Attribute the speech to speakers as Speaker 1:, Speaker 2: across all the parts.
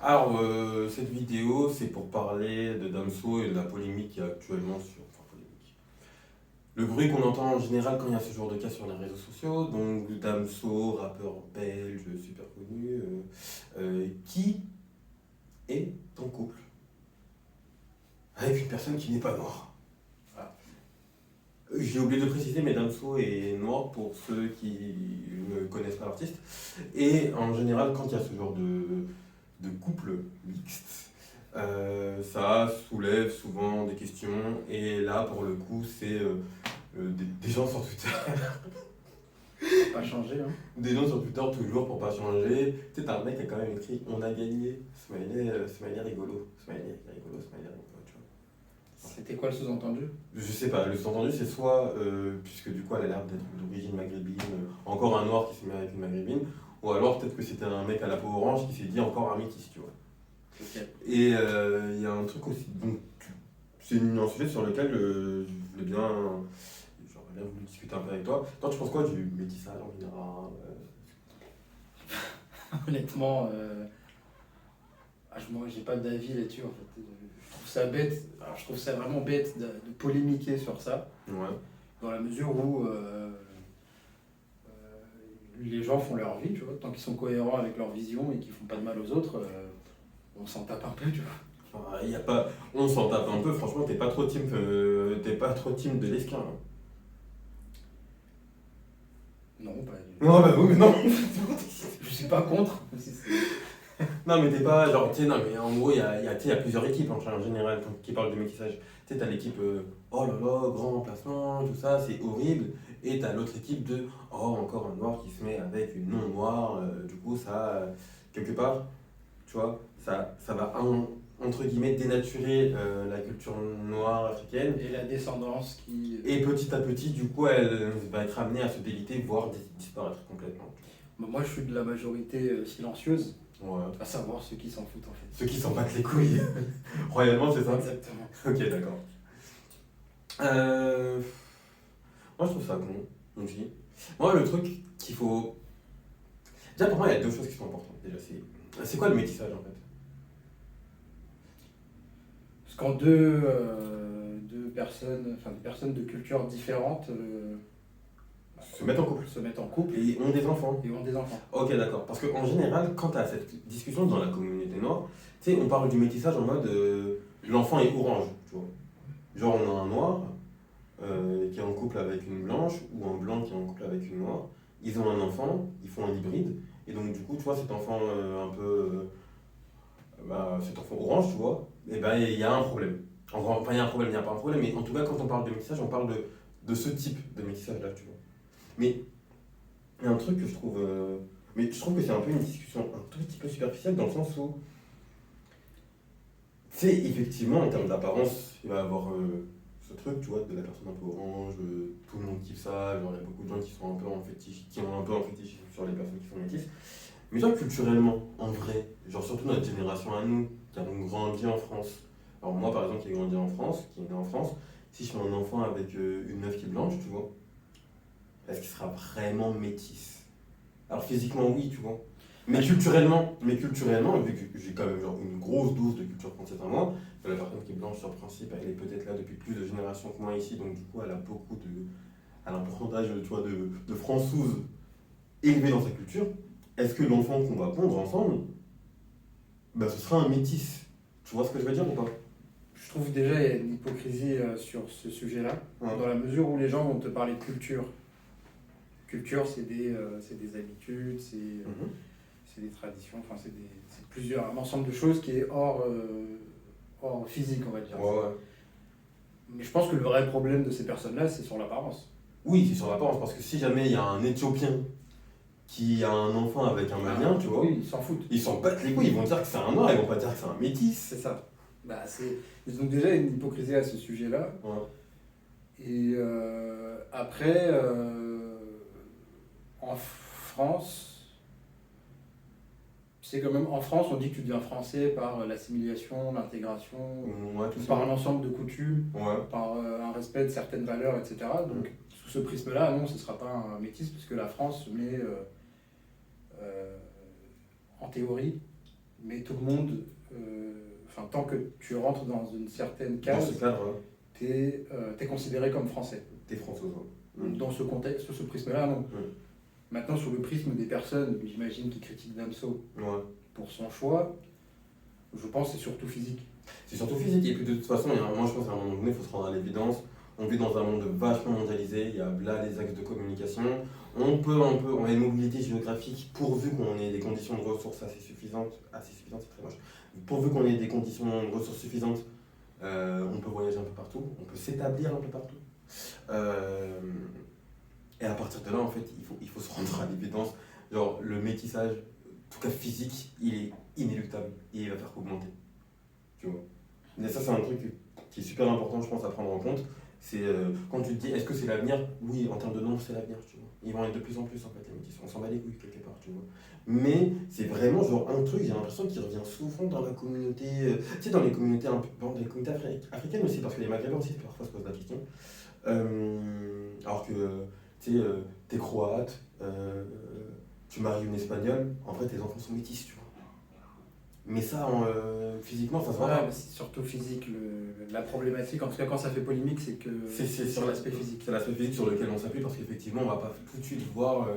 Speaker 1: Alors, cette vidéo, c'est pour parler de Damso et de la polémique qu'il y a actuellement sur. Enfin, polémique. Le bruit qu'on entend en général quand il y a ce genre de cas sur les réseaux sociaux, donc Damso, rappeur belge super connu, qui est en couple avec une personne qui n'est pas noire. Voilà. J'ai oublié de préciser, mais Damso est noir pour ceux qui ne connaissent pas l'artiste. Et en général, quand il y a ce genre de couple mixte, ça soulève souvent des questions. Et là, pour le coup, c'est des gens sur Twitter.
Speaker 2: Pas changé, hein.
Speaker 1: Des gens sur Twitter toujours pour pas changer. Tu sais, t'as un mec qui a quand même écrit "On a gagné". Smiley rigolo. Smiley rigolo, smiley rigolo, tu vois.
Speaker 2: C'était quoi le sous-entendu?
Speaker 1: Je sais pas, le sous-entendu c'est soit, puisque du coup elle a l'air d'être d'origine maghrébine, encore un noir qui s'est mis avec une maghrébine, ou alors peut-être que c'était un mec à la peau orange qui s'est dit encore un métis, tu vois.
Speaker 2: Ok.
Speaker 1: Et il y a un truc aussi, donc c'est un sujet sur lequel j'aurais bien voulu discuter un peu avec toi. Toi tu penses quoi du métissage en général
Speaker 2: Honnêtement, j'ai pas d'avis là-dessus en fait. Je trouve ça bête, alors je trouve ça vraiment bête de polémiquer sur ça,
Speaker 1: Ouais.
Speaker 2: dans la mesure où les gens font leur vie, tu vois, tant qu'ils sont cohérents avec leur vision et qu'ils font pas de mal aux autres, on s'en tape un peu, tu vois.
Speaker 1: Enfin, y a pas... On s'en tape un peu, franchement t'es pas trop team de l'esquin. Hein.
Speaker 2: Non, pas.
Speaker 1: Non bah oui, non.
Speaker 2: Je suis pas contre.
Speaker 1: Non, mais t'es pas genre, tu sais, non, mais en gros, tu sais, il y a plusieurs équipes en général qui parlent de métissage. Tu sais, t'as l'équipe oh là là, grand remplacement, tout ça, c'est horrible. Et t'as l'autre équipe de oh, encore un noir qui se met avec une non-noire. Du coup, ça, quelque part, tu vois, ça va entre guillemets dénaturer la culture noire africaine.
Speaker 2: Et la descendance qui.
Speaker 1: Et petit à petit, du coup, elle va être amenée à se déliter, voire disparaître complètement.
Speaker 2: Moi, je suis de la majorité silencieuse,
Speaker 1: Ouais.
Speaker 2: à savoir ceux qui s'en foutent en fait.
Speaker 1: Ceux qui s'en battent les couilles. Royalement, c'est ça?
Speaker 2: Exactement.
Speaker 1: Ok, d'accord. Moi, je trouve ça con, aussi. Moi, le truc qu'il faut. Déjà, pour moi, il y a deux choses qui sont importantes. Déjà, c'est quoi le métissage en fait?
Speaker 2: Parce quand deux personnes, enfin des personnes de cultures différentes
Speaker 1: Se mettre en couple.
Speaker 2: se mettent en couple
Speaker 1: Et ont des enfants.
Speaker 2: et ont des enfants.
Speaker 1: Ok, d'accord. Parce qu'en général, quand tu as cette discussion dans la communauté noire, tu sais, on parle du métissage en mode l'enfant est orange, tu vois. Genre, on a un noir qui est en couple avec une blanche ou un blanc qui est en couple avec une noire. Ils ont un enfant, ils font un hybride. Et donc, du coup, tu vois, cet enfant un peu. Cet enfant orange, tu vois, et ben il y a un problème. Enfin, il y a un problème, il n'y a pas un problème, mais en tout cas, quand on parle de métissage, on parle de ce type de métissage-là, tu vois. Mais il y a un truc que je trouve. Mais je trouve que c'est un peu une discussion un tout petit peu superficielle dans le sens où, tu sais, effectivement, en termes d'apparence, il va y avoir ce truc, tu vois, de la personne un peu orange, tout le monde kiffe ça, genre il y a beaucoup de gens qui sont un peu en fétiche, qui ont un peu un fétiche sur les personnes qui sont métisses. Mais genre culturellement, en vrai, genre surtout notre génération à nous, qui avons grandi en France. Alors moi par exemple qui ai grandi en France, qui est né en France, si je fais un enfant avec une meuf qui est blanche, tu vois, est-ce qu'il sera vraiment métisse? Alors physiquement oui, tu vois. Mais culturellement, vu que j'ai quand même genre une grosse dose de culture française en moi, que la personne qui est blanche sur principe, elle est peut-être là depuis plus de générations que moi ici, donc du coup elle a beaucoup de. Elle a un pourcentage, tu vois, de françoise élevée dans sa culture. Est-ce que l'enfant qu'on va pondre ensemble, bah, ce sera un métis? Tu vois ce que je veux dire ou pas?
Speaker 2: Je trouve déjà il y a une hypocrisie sur ce sujet-là,
Speaker 1: Ouais.
Speaker 2: dans la mesure où les gens vont te parler de culture. Culture, c'est des habitudes, c'est des traditions, enfin c'est un ensemble de choses qui est hors physique, on va dire.
Speaker 1: Ouais.
Speaker 2: Mais je pense que le vrai problème de ces personnes-là, c'est sur l'apparence.
Speaker 1: Oui, c'est sur l'apparence, parce que si jamais il y a un Éthiopien qui a un enfant avec un Malien, tu vois,
Speaker 2: Oui, ils s'en foutent.
Speaker 1: ils s'en battent les couilles, ils vont dire que c'est un noir, ils vont pas dire que c'est un métis.
Speaker 2: C'est ça. Ils ont déjà une hypocrisie à ce sujet-là.
Speaker 1: Ouais.
Speaker 2: Et après, en France, c'est quand même en France, on dit que tu deviens français par l'assimilation, l'intégration,
Speaker 1: Ouais, tout
Speaker 2: par
Speaker 1: ça.
Speaker 2: un ensemble de coutumes,
Speaker 1: Ouais.
Speaker 2: par un respect de certaines valeurs, etc. Donc, sous ce prisme-là, non, ce ne sera pas un métis, puisque la France met, en théorie, mais tout le monde, enfin, tant que tu rentres dans une certaine
Speaker 1: Dans
Speaker 2: case,
Speaker 1: ce cadre,
Speaker 2: t'es considéré comme français.
Speaker 1: t'es français.
Speaker 2: Dans ce contexte, sur ce prisme-là, non.
Speaker 1: Mm.
Speaker 2: Maintenant, sur le prisme des personnes, j'imagine, qui critiquent Damso
Speaker 1: Ouais.
Speaker 2: pour son choix, je pense que c'est surtout physique.
Speaker 1: C'est surtout physique, et puis de toute façon, moi je pense qu'à un moment donné, il faut se rendre à l'évidence. On vit dans un monde vachement mondialisé, il y a là les axes de communication. On a une mobilité géographique pourvu qu'on ait des conditions de ressources assez suffisantes, c'est très moche. Pourvu qu'on ait des conditions de ressources suffisantes, on peut voyager un peu partout, on peut s'établir un peu partout. Et à partir de là, en fait, il faut se rendre à l'évidence. Genre, le métissage, en tout cas physique, il est inéluctable et il va faire qu'augmenter. Tu vois. Mais ça, c'est un truc qui est super important, je pense, à prendre en compte. C'est quand tu te dis, est-ce que c'est l'avenir? Oui, en termes de nombre, c'est l'avenir, tu vois. Ils vont être de plus en plus, en fait, les métis. On s'en bat les couilles, quelque part, tu vois. Mais c'est vraiment genre un truc, j'ai l'impression, qui revient souvent dans la communauté, tu sais, dans les communautés, dans les communautés africaines aussi, parce que les Maghrébins aussi, parfois, se posent la question. Alors que, tu sais, t'es croate, tu maries une espagnole, en vrai, tes enfants sont métis, tu vois. Mais ça, physiquement, ça se voit
Speaker 2: Voilà,
Speaker 1: pas.
Speaker 2: mais c'est surtout physique. La problématique, en tout cas quand ça fait polémique, c'est que
Speaker 1: C'est
Speaker 2: sur l'aspect physique.
Speaker 1: C'est l'aspect physique sur lequel on s'appuie parce qu'effectivement, on va pas tout de suite voir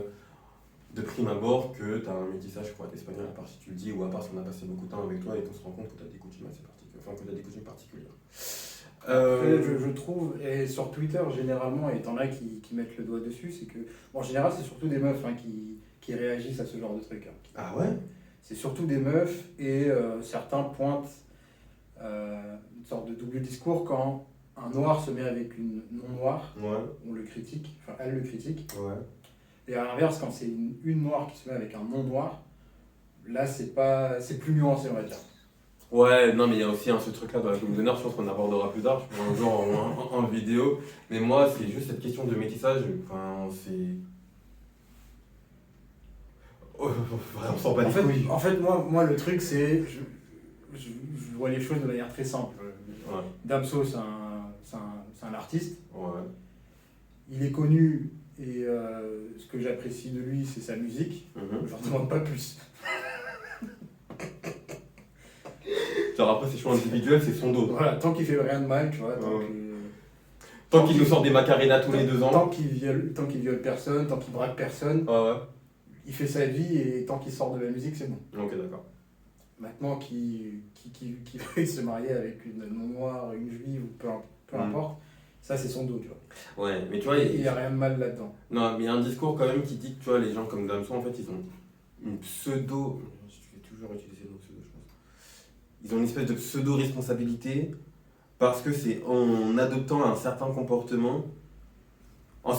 Speaker 1: de prime abord que tu as un métissage croate-espagnol, à part si tu le dis, ou à part si on a passé beaucoup de temps avec toi et qu'on se rend compte que tu as des coutumes assez particulières. Enfin, que tu as des coutumes particulières.
Speaker 2: Après, je trouve, et sur Twitter généralement, et t'en as qui mettent le doigt dessus, c'est que, bon, en général, c'est surtout des meufs hein, qui réagissent à ce genre de trucs. Hein.
Speaker 1: Ah ouais?
Speaker 2: C'est surtout des meufs, et certains pointent une sorte de double discours quand un noir se met avec une non-noire,
Speaker 1: Ouais,
Speaker 2: on le critique, enfin elle le critique,
Speaker 1: ouais.
Speaker 2: et à l'inverse, quand c'est une noire qui se met avec un non-noir, là c'est plus nuancé, on va dire.
Speaker 1: Ouais, non, mais il y a aussi ce truc-là dans la communauté noire, je pense qu'on abordera plus tard, je pense un jour en vidéo. Mais moi, c'est juste cette question de métissage, enfin, c'est. Oh, on s'en bat les couilles.
Speaker 2: En fait moi, le truc, c'est. Je vois les choses de manière très simple.
Speaker 1: Ouais.
Speaker 2: Damso, c'est un artiste.
Speaker 1: Ouais.
Speaker 2: Il est connu et ce que j'apprécie de lui, c'est sa musique.
Speaker 1: Mhm.
Speaker 2: Je ne demande pas plus.
Speaker 1: Genre après, ses choix individuels, c'est son dos.
Speaker 2: Voilà, tant qu'il fait rien de mal, tu vois.
Speaker 1: Ouais. Tant qu'il nous sort des macarenas tous les 2 ans.
Speaker 2: Tant qu'il viole personne, tant qu'il braque personne,
Speaker 1: Ouais, ouais.
Speaker 2: il fait sa vie et tant qu'il sort de la musique, c'est bon.
Speaker 1: Ok, d'accord.
Speaker 2: Maintenant, qu'il veuille se marier avec une non-noire, une juive ou peu importe, ça c'est son dos, tu vois.
Speaker 1: Ouais, mais tu vois,
Speaker 2: Il n'y a rien de mal là-dedans.
Speaker 1: non, mais il y a un discours quand même qui dit que tu vois, les gens comme Damso, en fait, ils ont une pseudo. Je vais toujours utiliser le mot pseudo, je pense. Ils ont une espèce de pseudo-responsabilité parce que c'est en adoptant un certain comportement. En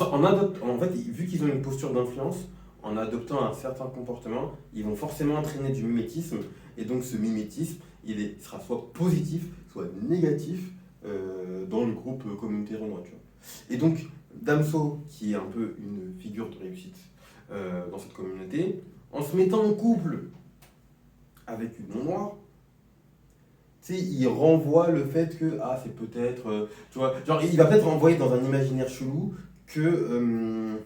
Speaker 1: fait, vu qu'ils ont une posture d'influence, en adoptant un certain comportement, ils vont forcément entraîner du mimétisme. Et donc, ce mimétisme, il sera soit positif, soit négatif dans le groupe communautaire renois. Tu vois. Et donc, Damso, qui est un peu une figure de réussite dans cette communauté, en se mettant en couple avec une non-noire, tu sais, il renvoie le fait que, ah, c'est peut-être, tu vois, genre, il va peut-être renvoyer dans un imaginaire chelou que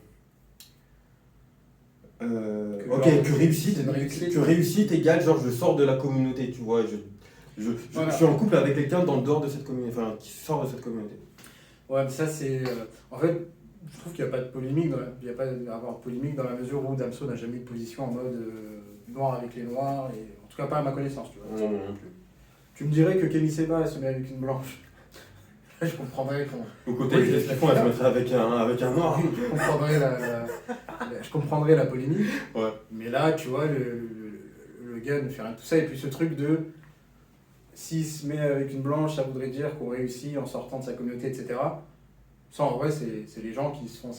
Speaker 1: que réussite égale, genre, je sors de la communauté, tu vois,
Speaker 2: Voilà.
Speaker 1: je suis en couple avec quelqu'un dans le dehors de cette communauté, enfin, qui sort de cette communauté.
Speaker 2: Ouais, mais ça c'est. En fait, je trouve qu'il n'y a pas de polémique, il n'y a pas à avoir de polémique dans la mesure où Damso n'a jamais eu de position en mode noir avec les noirs, et en tout cas pas à ma connaissance, tu vois.
Speaker 1: Non, non plus.
Speaker 2: Tu me dirais que Kémy Seba elle se met avec une blanche. Je comprendrais qu'on.
Speaker 1: Au côté, qu'est-ce qu'ils font? Elle se mettrait avec un noir.
Speaker 2: Je comprendrais la polémique.
Speaker 1: Ouais.
Speaker 2: Mais là, tu vois, le gars ne fait rien de tout ça. Et puis ce truc de s'il se met avec une blanche, ça voudrait dire qu'on réussit en sortant de sa communauté, etc. Ça, en vrai, c'est les gens qui se font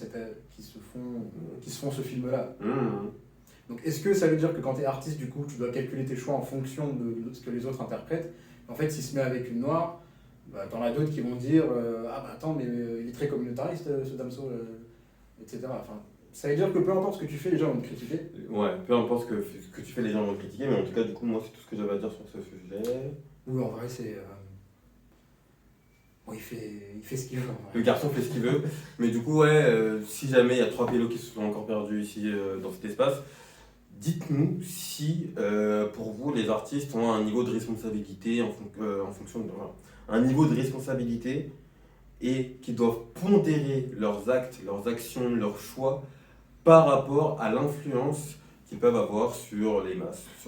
Speaker 2: ce film-là. Donc, est-ce que ça veut dire que quand tu es artiste, du coup, tu dois calculer tes choix en fonction de ce que les autres interprètent? En fait, s'il se met avec une noire, bah, t'en as d'autres qui vont dire ah bah attends, mais il est très communautariste ce Damso, etc. Enfin, ça veut dire que peu importe ce que tu fais, les gens vont te critiquer.
Speaker 1: Ouais, peu importe ce que tu fais, les gens vont te critiquer, mais en tout cas, du coup, moi, c'est tout ce que j'avais à dire sur ce sujet.
Speaker 2: Oui, en vrai, c'est. Bon, il fait ce qu'il veut. En vrai.
Speaker 1: Le garçon fait ce qu'il veut, mais du coup, ouais, si jamais il y a 3 pélos qui se sont encore perdus ici dans cet espace, Dites-nous si, pour vous, les artistes ont un niveau de responsabilité en fonction de voilà, un niveau de responsabilité et qui doivent pondérer leurs actes, leurs actions, leurs choix par rapport à l'influence qu'ils peuvent avoir sur les masses,